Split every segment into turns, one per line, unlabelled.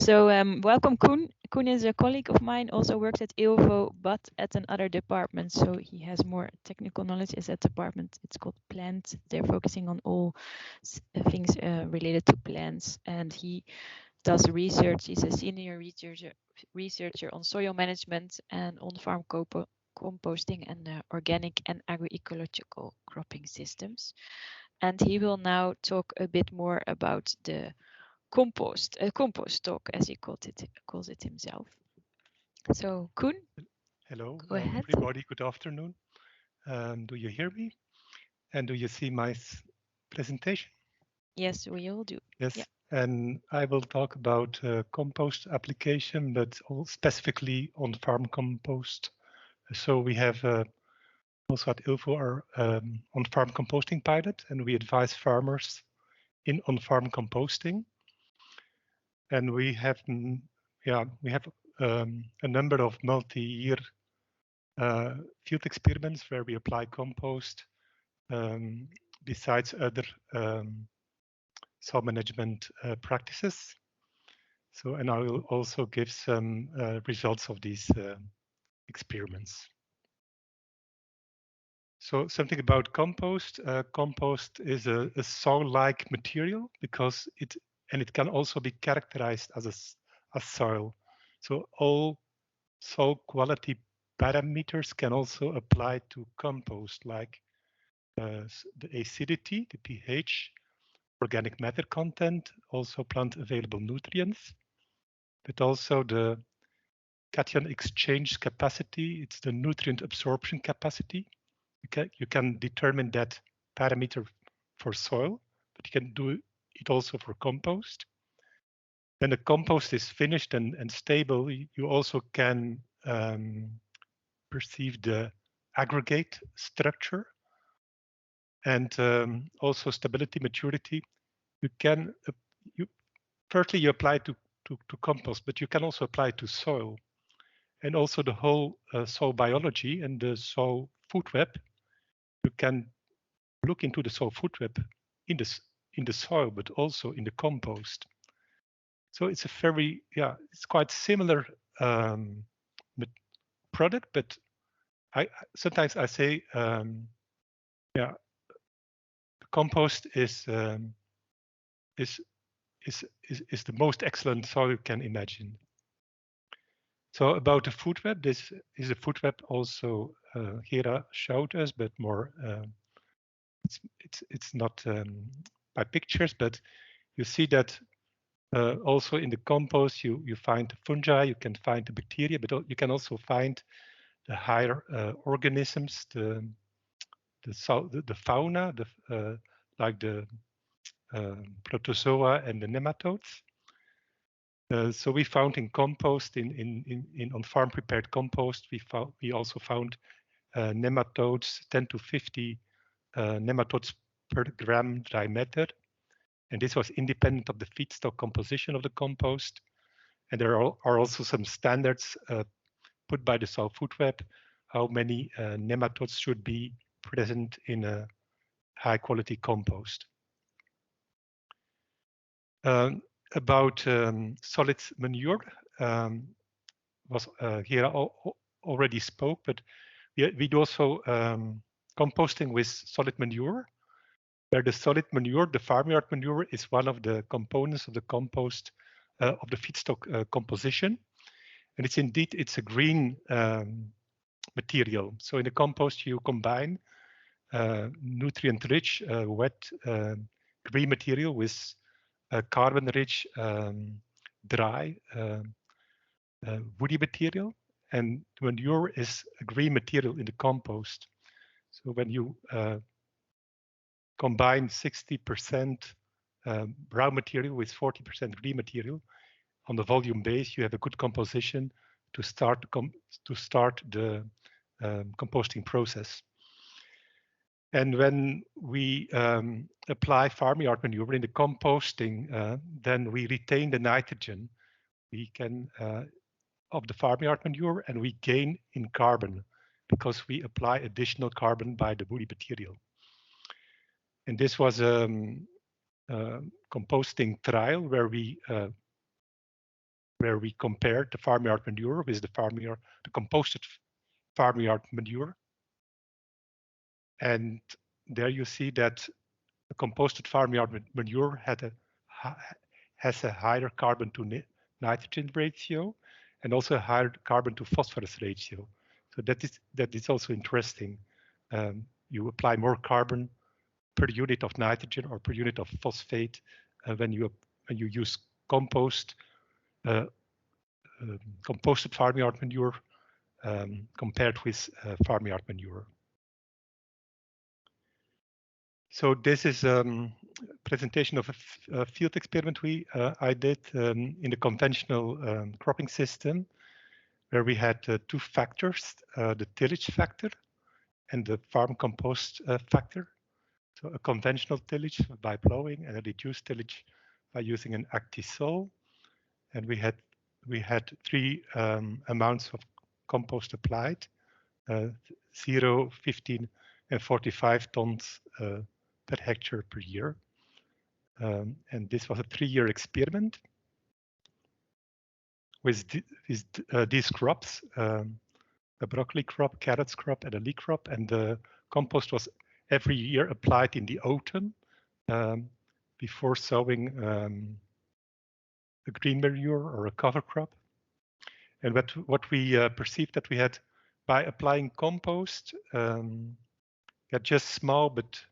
So welcome, Koen. Koen is a colleague of mine, also works at ILVO, but at another department. So he has more technical knowledge. Is that department? It's called plant. They're focusing on all things related to plants, and he does research. He's a senior researcher on soil management and on-farm composting and organic and agroecological cropping systems. And he will now talk a bit more about the compost talk, as he calls it himself. So, Koen,
Hello,
go ahead.
everybody. Good afternoon. Do you hear me? And do you see my presentation?
Yes, we all do.
Yes.
Yeah.
And I will talk about compost application, but specifically on farm compost. So we have also at ILVO our on-farm composting pilot, and we advise farmers in on-farm composting. And we have, a number of multi-year field experiments where we apply compost besides other soil management practices. So, and I will also give some results of these experiments. So something about compost. Compost is a soil-like material because it can also be characterized as a soil. So all soil quality parameters can also apply to compost, like the acidity, the pH, organic matter content, also plant available nutrients, but also the cation exchange capacity. It's the nutrient absorption capacity. You can determine that parameter for soil, but you can do it also for compost. When the compost is finished and stable, you also can perceive the aggregate structure and also stability, maturity. You can firstly you apply to compost, but you can also apply to soil, and also the whole soil biology and the soil food web. You can look into the soil food web in the soil, but also in the compost. So it's a very it's quite similar product, but I sometimes I say the compost is the most excellent soil you can imagine. So about the food web, this is a food web also Hera showed us, but more it's not by pictures, but you see that also in the compost you find the fungi, you can find the bacteria, but you can also find the higher organisms, the fauna, like the protozoa and the nematodes. So we found in compost, in on-farm prepared compost, we also found nematodes, 10 to 50 nematodes per gram dry matter. And this was independent of the feedstock composition of the compost. And there are also some standards put by the soil food web, how many nematodes should be present in a high quality compost. About solid manure was here already spoke, but we do also composting with solid manure, where the solid manure, the farmyard manure, is one of the components of the compost of the feedstock composition, and it's a green material. So in the compost you combine nutrient-rich wet green material with carbon-rich dry woody material, and manure is a green material in the compost. So when you combine 60% brown material with 40% green material on the volume base, you have a good composition to start the composting process. And when we apply farmyard manure in the composting, then we retain the nitrogen we can of the farmyard manure, and we gain in carbon because we apply additional carbon by the woody material. And this was a composting trial where we where we compared the farmyard manure with the composted farmyard manure. And there you see that the composted farmyard manure has a higher carbon to nitrogen ratio and also a higher carbon to phosphorus ratio. So that is also interesting. You apply more carbon per unit of nitrogen or per unit of phosphate when you use composted farmyard manure compared with farmyard manure. So this is a presentation of a field experiment I did in the conventional cropping system, where we had two factors, the tillage factor and the farm compost factor. So a conventional tillage by plowing and a reduced tillage by using an Actisol. And we had three amounts of compost applied, 0, 15, and 45 tons per hectare per year. And this was a 3-year experiment with these crops, a broccoli crop, carrots crop, and a leek crop. And the compost was every year applied in the autumn before sowing a green manure or a cover crop. And what we perceived that we had by applying compost, had just small but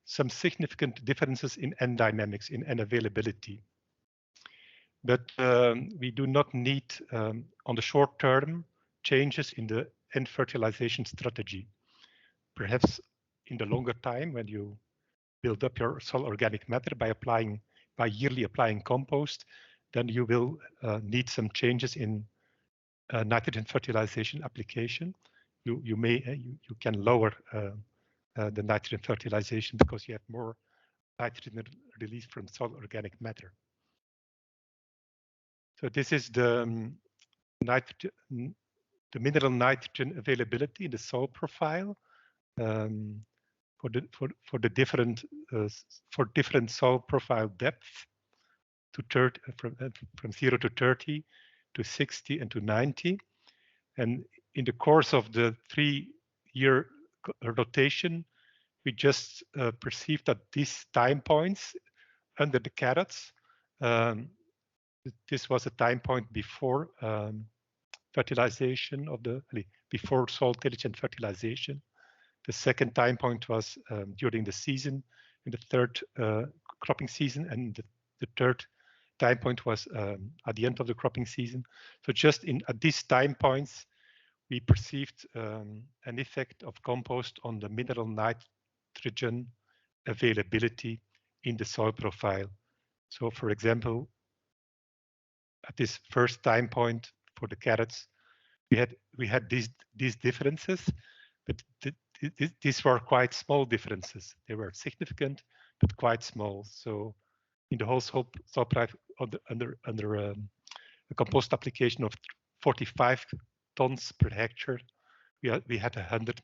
some significant differences in N dynamics, in N availability. But we do not need, on the short term, changes in the N fertilization strategy. Perhaps in the longer time, when you build up your soil organic matter by yearly applying compost, then you will need some changes in nitrogen fertilization application. You can lower the nitrogen fertilization because you have more nitrogen released from soil organic matter. So this is the mineral nitrogen availability in the soil profile for different soil profile depths to from 0 to 30 to 60 and to 90. And in the course of the 3-year rotation, we just perceived that these time points under the carrots, this was a time point before fertilization before soil tillage and fertilization. The second time point was during the season, in the third cropping season, and the third time point was at the end of the cropping season. So just at these time points, we perceived an effect of compost on the mineral nitrogen availability in the soil profile. So for example, at this first time point for the carrots, we had these differences, but these were quite small differences. They were significant, but quite small. So in the whole soil profile under a compost application of 45 tons per hectare, we had 100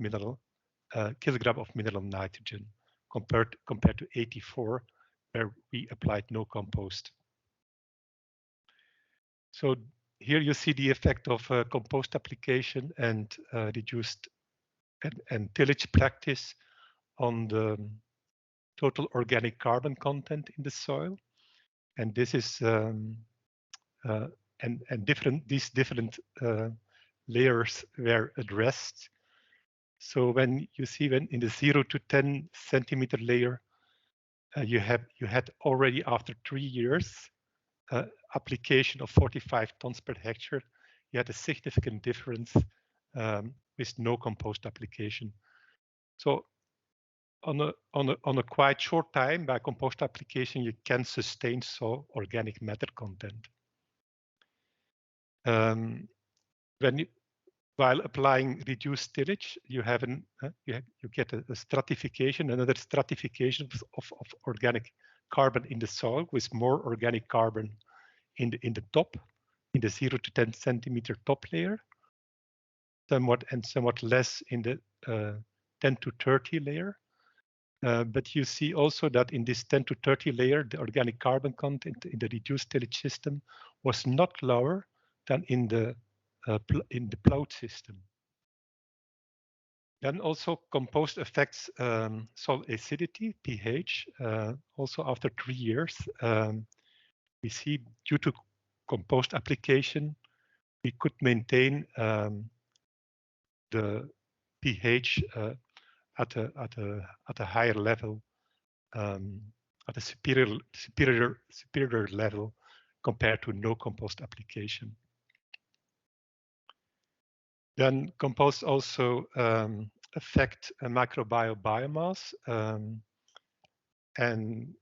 kilogram of mineral nitrogen compared to 84 where we applied no compost. So here you see the effect of compost application and reduced and tillage practice on the total organic carbon content in the soil. And this is these different layers were addressed. So when you see in the 0 to 10 centimeter layer, you had already after 3 years application of 45 tons per hectare, you had a significant difference with no compost application. So on a quite short time by compost application, you can sustain soil organic matter content. While applying reduced tillage, you get a stratification, another stratification of organic carbon in the soil with more organic carbon in the top, in the 0 to 10 centimeter top layer, somewhat less in the 10 to 30 layer. But you see also that in this 10 to 30 layer, the organic carbon content in the reduced tillage system was not lower than in the plowed system. Then also compost affects soil acidity, pH. Also after 3 years, we see due to compost application, we could maintain the pH at a higher level, at a superior level compared to no compost application. Then compost also affect microbial biomass, and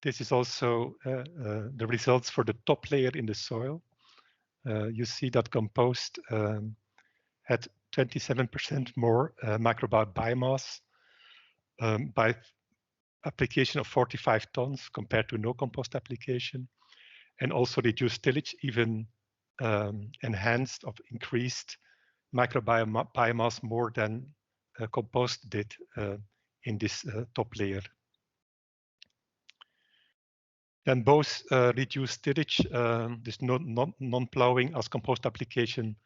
this is also the results for the top layer in the soil. You see that compost had 27% more microbial biomass by application of 45 tons compared to no compost application, and also reduced tillage, even enhanced or increased microbiome biomass more than compost did in this top layer. Then both reduced tillage, this non-plowing as compost application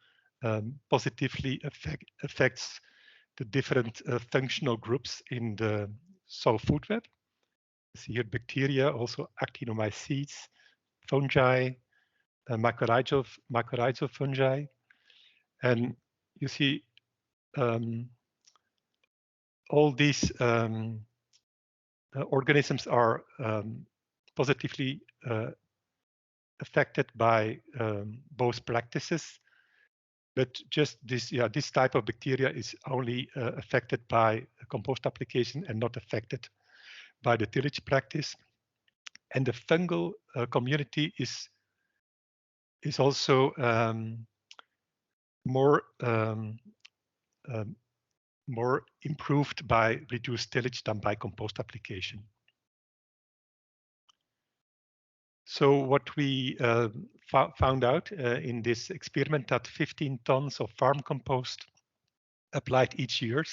positively affects the different functional groups in the soil food web. You see here bacteria, also actinomycetes, fungi, mycorrhizal fungi, and you see all these organisms are positively affected by both practices, but just this type of bacteria is only affected by a compost application and not affected by the tillage practice. And the fungal community is also more improved by reduced tillage than by compost application. So what we found out in this experiment, that 15 tons of farm compost applied each year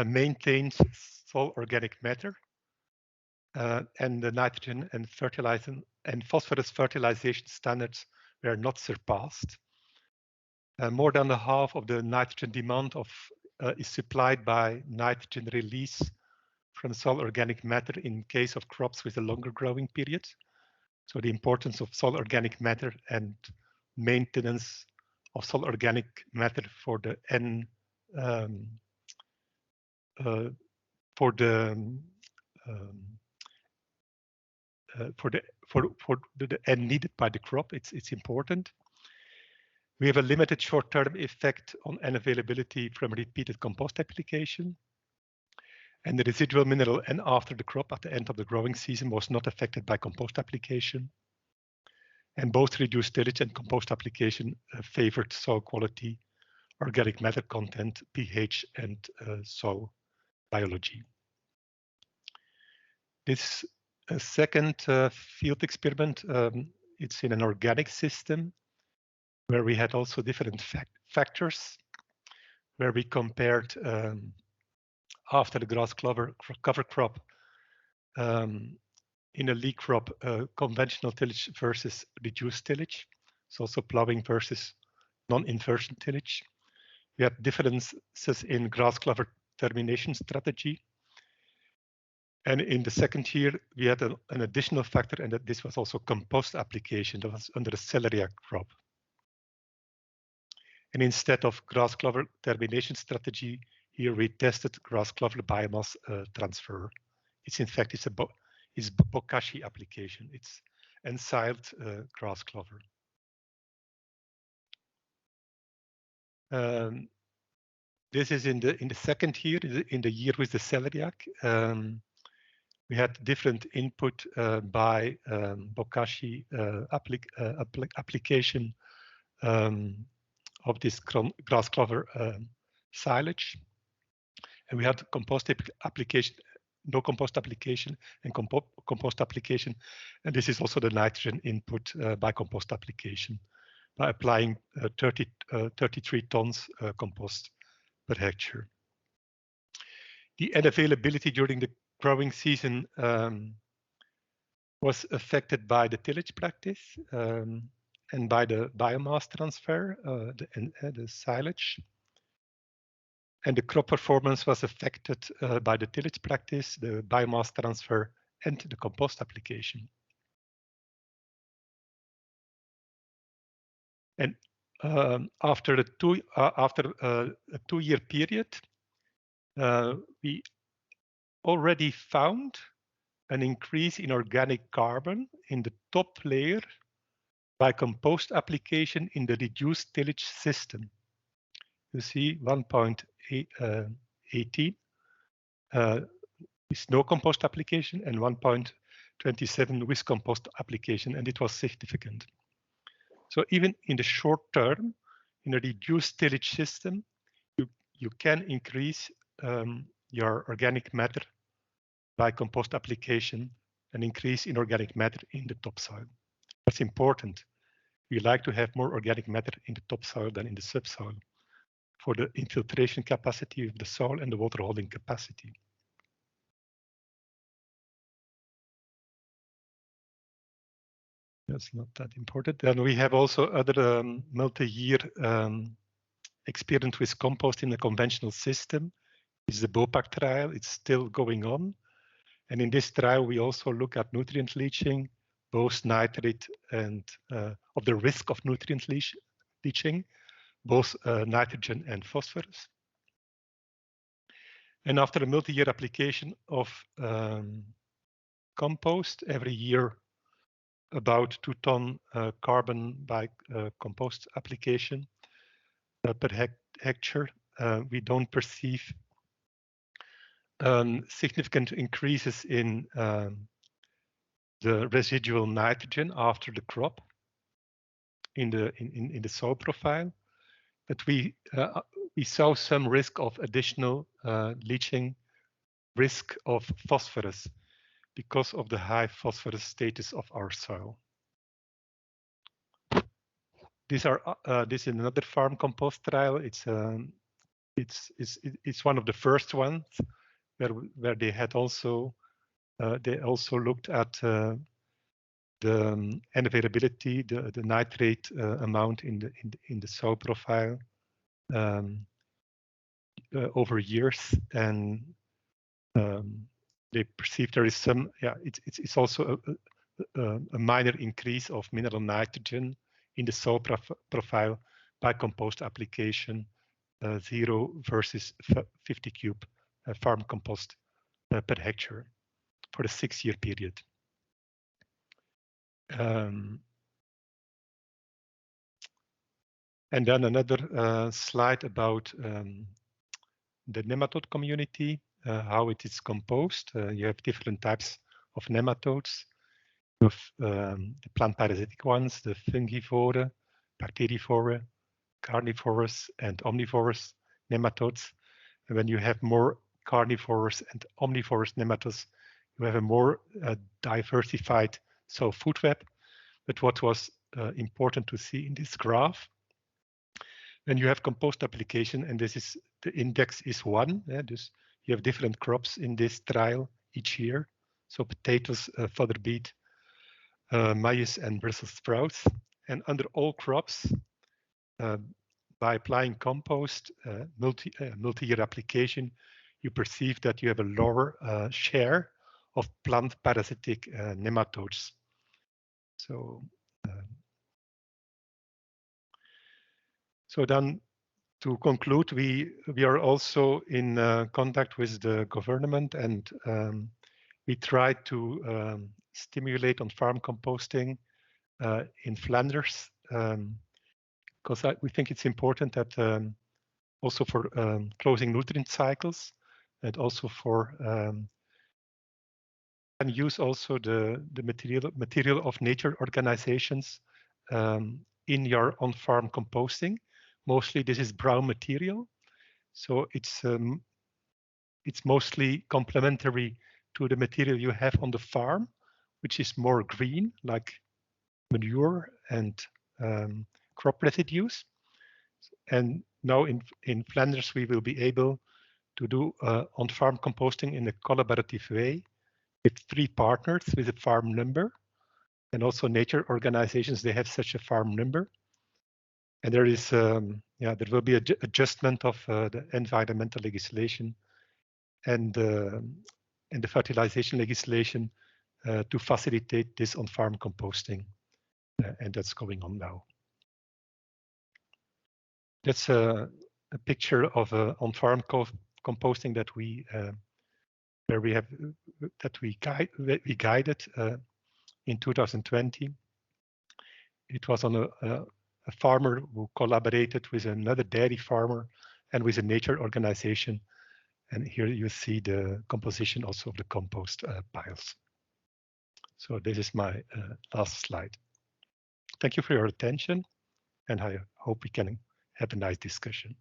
maintains soil organic matter, and the nitrogen and fertilizer and phosphorus fertilization standards were not surpassed. More than half of the nitrogen demand is supplied by nitrogen release from soil organic matter in case of crops with a longer growing period. So the importance of soil organic matter and maintenance of soil organic matter for the N N needed by the crop, it's important. We have a limited short-term effect on N availability from repeated compost application. And the residual mineral N after the crop at the end of the growing season was not affected by compost application. And both reduced tillage and compost application favored soil quality, organic matter content, pH, and soil biology. This second field experiment, it's in an organic system where we had also different factors, where we compared after the grass cover crop in a leek crop, conventional tillage versus reduced tillage. So also plowing versus non-inversion tillage. We had differences in grass cover termination strategy. And in the second year, we had an additional factor, and that this was also compost application that was under a celeriac crop. And instead of grass clover termination strategy, here we tested grass clover biomass transfer. It's in fact, it's bokashi application. It's ensiled grass clover. This is in the second year, in the year with the celeriac. We had different input by bokashi application of this grass clover silage, and we had compost application, no compost application, and compost application, and this is also the nitrogen input by compost application, by applying 33 tons compost per hectare. The unavailability during the growing season was affected by the tillage practice and by the biomass transfer, the silage. And the crop performance was affected by the tillage practice, the biomass transfer, and the compost application. And after a two-year period, we already found an increase in organic carbon in the top layer by compost application in the reduced tillage system. You see 1.18 with no compost application and 1.27 with compost application, and it was significant. So even in the short term, in a reduced tillage system, you can increase your organic matter by compost application, an increase in organic matter in the topsoil. That's important. We like to have more organic matter in the topsoil than in the subsoil for the infiltration capacity of the soil and the water holding capacity. That's not that important. Then we have also other multi-year experience with compost in a conventional system. It's the BOPAC trial. It's still going on. And in this trial, we also look at nutrient leaching, both nitrate and of the risk of nutrient leaching, both nitrogen and phosphorus. And after a multi-year application of compost, every year about 2 tons carbon by compost application per hectare, we don't perceive significant increases in the residual nitrogen after the crop in the soil profile, but we saw some risk of additional leaching risk of phosphorus because of the high phosphorus status of our soil. This is another farm compost trial. It's one of the first ones where they had also looked at the unavailability, the nitrate amount in the soil profile over years, and they perceive there is some, it's also a minor increase of mineral nitrogen in the soil profile by compost application, 0 versus 50 cube farm compost per hectare for a 6-year period. And then another slide about the nematode community, how it is composed. You have different types of nematodes. You have the plant parasitic ones, the fungivore, bacterivore, carnivorous, and omnivorous nematodes. And when you have more carnivorous and omnivorous nematodes, you have a more diversified food web. But what was important to see in this graph, when you have compost application, and this is the index is 1, dus you have different crops in this trial each year. So potatoes, fodder beet, maize, and Brussels sprouts. And under all crops, by applying compost, multi-year application, you perceive that you have a lower share of plant parasitic nematodes. So then, to conclude, we are also in contact with the government, and we try to stimulate on farm composting in Flanders, because we think it's important that also for closing nutrient cycles, and also for and use also the material of nature organizations in your on-farm composting. Mostly this is brown material, so it's mostly complementary to the material you have on the farm, which is more green, like manure and crop residues. And now in Flanders, we will be able to do on-farm composting in a collaborative way with 3 partners with a farm number, and also nature organizations, they have such a farm number. And there is, there will be an adjustment of the environmental legislation and the fertilization legislation to facilitate this on-farm composting, and that's going on now. That's a picture of on-farm composting that we where we have that we guided in 2020. It was on a farmer who collaborated with another dairy farmer and with a nature organization. And here you see the composition also of the compost piles. So this is my last slide. Thank you for your attention, and I hope we can have a nice discussion.